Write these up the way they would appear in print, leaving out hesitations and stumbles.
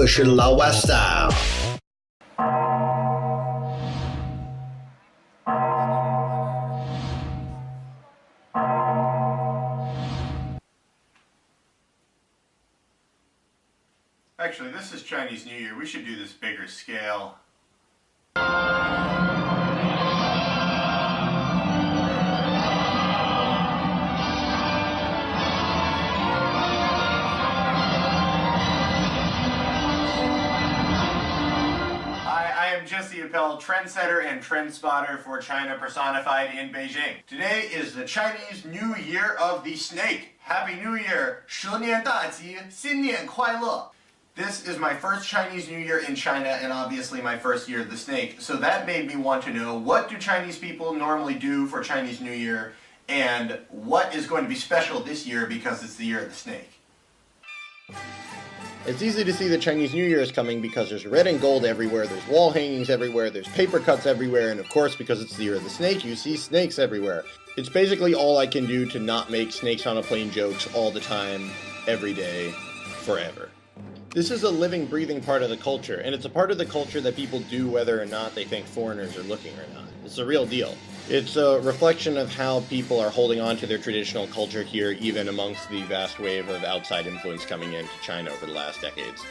的是老外 style。Actually, this is Chinese New Year. We should do this bigger scale. I am Jesse Appell, trendsetter and trendspotter for China personified in Beijing. Today is the Chinese New Year of the Snake. Happy New Year! 蛇年大吉，新年快乐! This is my first Chinese New Year in China and obviously my first year of the snake, so that made me want to know what do Chinese people normally do for Chinese New Year and what is going to be special this year because it's the year of the snake. It's easy to see that Chinese New Year is coming because there's red and gold everywhere, there's wall hangings everywhere, there's paper cuts everywhere, and of course because it's the year of the snake, you see snakes everywhere. It's basically all I can do to not make snakes on a plane jokes all the time, every day, forever. This is a living, breathing part of the culture, and it's a part of the culture that people do whether or not they think foreigners are looking or not. It's a real deal. It's a reflection of how people are holding on to their traditional culture here, even amongst the vast wave of outside influence coming into China over the last decades.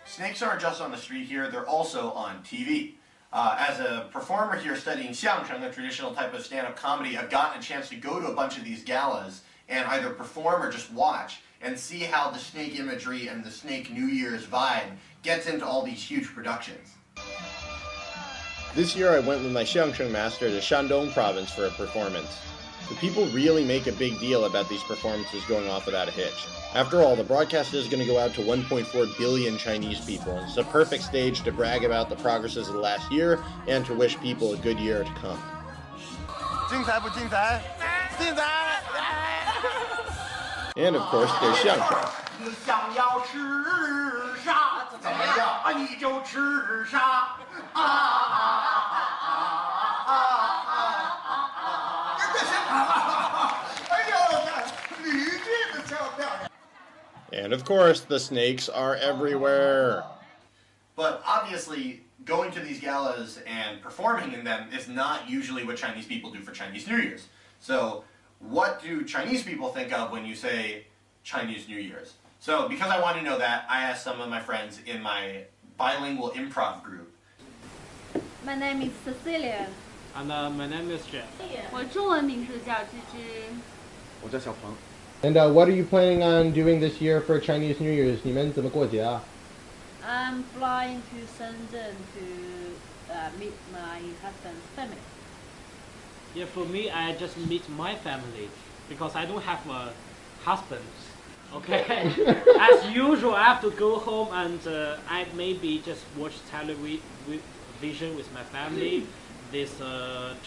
Snakes aren't just on the street here, they're also on TV. As a performer here studying xiangcheng, a traditional type of stand-up comedy, I've gotten a chance to go to a bunch of these galas and either perform or just watch and see how the snake imagery and the snake New Year's vibe gets into all these huge productions. This year I went with my xiangcheng master to Shandong province for a performance. The people really make a big deal about these performances going off without a hitch. After all, the broadcast is going to go out to 1.4 billion Chinese people, and it's a perfect stage to brag about the progresses of the last year and to wish people a good year to come. 精彩不精彩？精彩！ And of course, there's xiangcheng. 你想要吃啥？怎么样？你就吃啥？And of course, the snakes are everywhere. But obviously, going to these galas and performing in them is not usually what Chinese people do for Chinese New Year's. So, what do Chinese people think of when you say Chinese New Year's? So, because I want to know that, I asked some of my friends in my bilingual improv group. My name is Cecilia. And my name is Jeff. 我中文名字叫芝芝。我叫小鹏。 And what are you planning on doing this year for Chinese New Year's? 你们怎么过节啊? I'm flying to Shenzhen to meet my husband's family. Yeah, for me, I just meet my family because I don't have a husband. Okay, as usual, I have to go home and I maybe just watch television with my family. This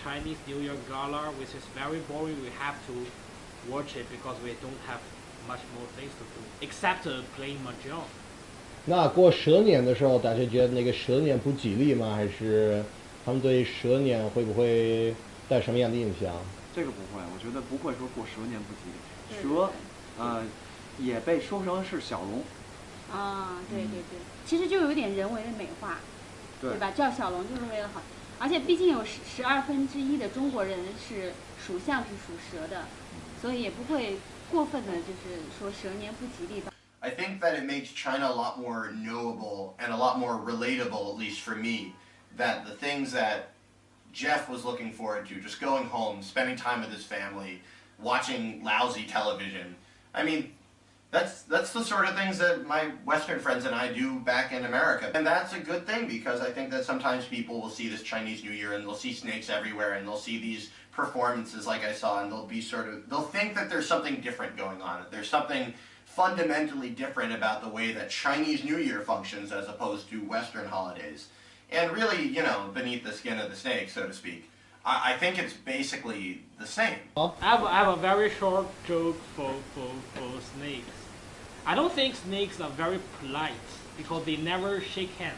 Chinese New Year gala, which is very boring, we have to watch it because we don't have much more things to do except playing mahjong. 那过蛇年的时候，大家觉得那个蛇年不吉利吗？还是他们对蛇年会不会带什么样的印象？这个不会，我觉得不会说过蛇年不吉利。蛇，也被说成是小龙。啊，对对对，其实就有点人为的美化，对吧？叫小龙就是为了好，而且毕竟有1/12的中国人是属相是属蛇的，所以也不会过分的，就是说蛇年不吉利吧。 I think that it makes China a lot more knowable and a lot more relatable, at least for me, that the things that Jeff was looking forward to, just going home, spending time with his family, watching lousy television. I mean, that's the sort of things that my Western friends and I do back in America. And that's a good thing because I think that sometimes people will see this Chinese New Year and they'll see snakes everywhere and they'll see these performances like I saw and they'll think that there's something different going on. There's something fundamentally different about the way that Chinese New Year functions as opposed to Western holidays. And really, you know, beneath the skin of the snake, so to speak, I think it's basically the same. I have a very short joke for snakes. I don't think snakes are very polite because they never shake hands.